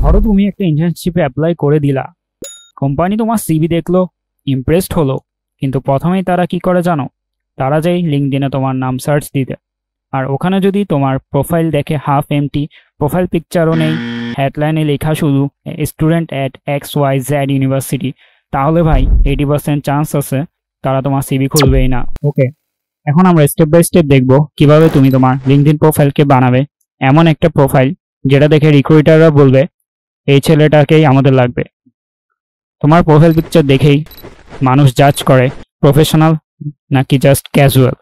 ধরো তুমি একটা ইন্টার্নশিপে অ্যাপ্লাই করে দিলা, কোম্পানি তোমার সিভি দেখলো, ইমপ্রেসড হলো, কিন্তু প্রথমেই তারা কি করে জানো? তারা যায় লিঙ্কডইনে তোমার নাম সার্চ দিতে, আর ওখানে যদি তোমার প্রোফাইল দেখে হাফ এমটি, প্রোফাইল পিকচারও নেই, হেডলাইনে লেখা শুধু স্টুডেন্ট অ্যাট XYZ ইউনিভার্সিটি, তাহলে ভাই 80% চান্স আছে তারা তোমার সিভি খুলবেই না। ওকে, এখন আমরা স্টেপ বাই স্টেপ দেখব কিভাবে তুমি তোমার লিঙ্কডইন প্রোফাইলকে বানাবে এমন একটা প্রোফাইল যেটা দেখে রিক্রুটাররা বলবে এই ছেলেটাকেই আমাদের লাগবে। তোমার প্রোফাইল পিকচার দেখেই মানুষ জাজ করে প্রফেশনাল নাকি জাস্ট ক্যাজুয়াল।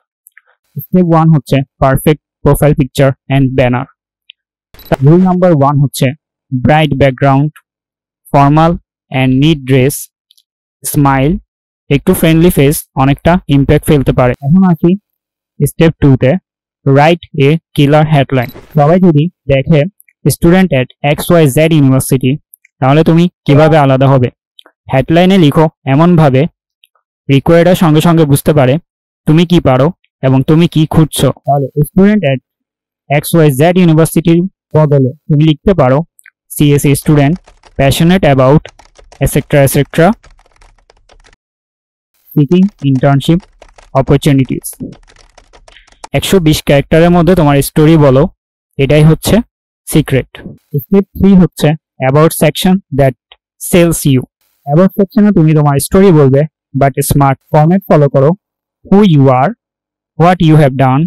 স্টেপ 1 হচ্ছে perfect profile picture and banner. Rule number 1 হচ্ছে bright background, formal and neat dress, smile, একটু ফ্রেন্ডলি ফেস অনেকটা ইম্প্যাক্ট ফেলতে পারে। এখন আসি স্টেপ 2-তে, রাইট এ কিলার হেডলাইন। সবাই যদি দেখে স্টুডেন্ট অ্যাট XYZ ইউনিভার্সিটি, তাহলে তুমি কিভাবে আলাদা হবে? হেডলাইনে লিখো এমনভাবে রিকোয়ার্ডার সঙ্গে সঙ্গে বুঝতে পারে তুমি কি পারো এবং তুমি কি খুঁজছো। তাহলে স্টুডেন্ট অ্যাট XYZ ইউনিভার্সিটির বদলে তুমি লিখতে পারো CSE student, passionate about etcetera etcetera, seeking internship opportunities. 120 ক্যারেক্টারের মধ্যে তোমার স্টোরি বলো, এটাই হচ্ছে সিক্রেট। স্টেপ 3 হচ্ছে about section that sells you. About সেকশনে তুমি তোমার স্টোরি বলবে, বাট স্মার্ট ফরম্যাট ফলো করো। Who you are, what you have done,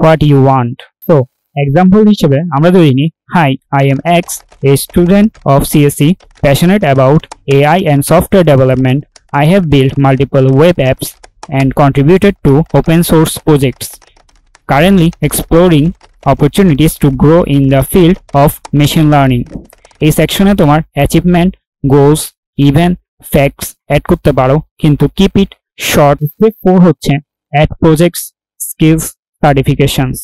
what you want. তো এক্সাম্পল হিসেবে আমরা ধরে নিই, hi, I am X, a student of CSE, passionate about AI and software development. I have built multiple web apps and contributed to open source projects. Currently exploring opportunities to grow in the field of machine learning. এই সেকশনে তোমার achievement, goals, event, facts add করতে পারো, কিন্তু keep it short. Step 4 হচ্ছে add projects, skills, certifications.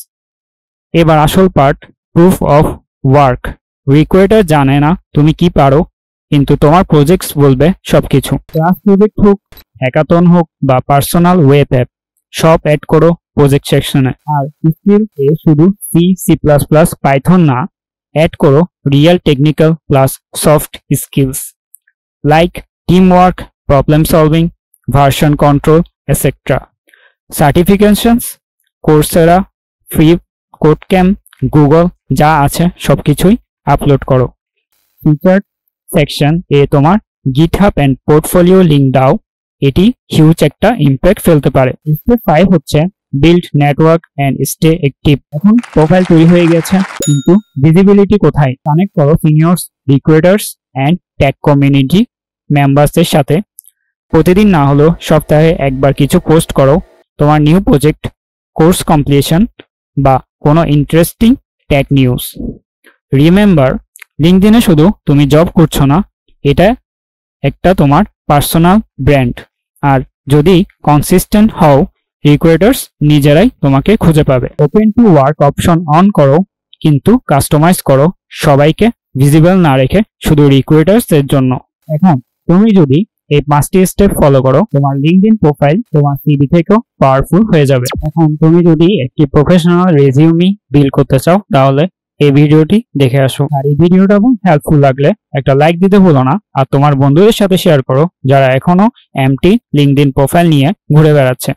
এবার আসল part, proof of work. Recruiter জানে না তুমি কি পারো, কিন্তু তোমার প্রজেক্টস বলবে সবকিছু। ক্লাস প্রজেক্ট হোক, হ্যাকাথন হোক বা পার্সোনাল ওয়েব অ্যাপ, সব অ্যাড করো প্রজেক্ট সেকশনে। আর স্কিল এ শুধু C++, পাইথন না, অ্যাড করো real technical plus soft skills like team work, problem solving, version control etcetera. Certifications, Coursera, free, code camp, Google, যা আছে সবকিছুই আপলোড করো। ফিচার সেকশন এ তোমার গিটহাব এন্ড পোর্টফোলিও লিংক দাও, এটি হিউজ একটা ইম্প্যাক্ট ফেলতে পারে। স্টেপ 5 হচ্ছে build network and stay active. এখন প্রোফাইল তৈরি হয়ে গেছে, কিন্তু ভিজিবিলিটি কোথায়? কানেক্ট করো seniors, recruiters and tech community মেম্বার্সদের সাথে। প্রতিদিন না হলেও সপ্তাহে একবার কিছু পোস্ট করো তোমার নিউ প্রজেক্ট, কোর্স কমপ্লিশন বা কোনো ইন্টারেস্টিং টেক নিউজ। রিমেম্বার, লিঙ্কডইনে শুধু তুমি জব করছো না, এটা একটা তোমার পার্সোনাল ব্র্যান্ড। আর যদি কনসিস্টেন্ট হও, রিক্রুটার্স নিজেরাই তোমাকে খুঁজে পাবে। Open to work option on করো, কিন্তু কাস্টমাইজ করো, সবাইকে ভিজিবল না রেখে শুধু রিক্রুটার্স এর জন্য। এখন তুমি যদি এই 5টি স্টেপ ফলো করো, তোমার লিঙ্কডইন প্রোফাইল তোমার সিভি থেকেও পাওয়ারফুল হয়ে যাবে। এখন তুমি যদি একটি প্রফেশনাল রেজিউমি বিল্ড করতে চাও, তাহলে এই ভিডিওটি দেখে আসো। আর এই ভিডিওটা হেল্পফুল লাগলে একটা লাইক দিতে ভুলো না, আর তোমার বন্ধুদের সাথে শেয়ার করো যারা এখনো এমটি লিঙ্কডইন প্রোফাইল নিয়ে ঘুরে বেড়াচ্ছে।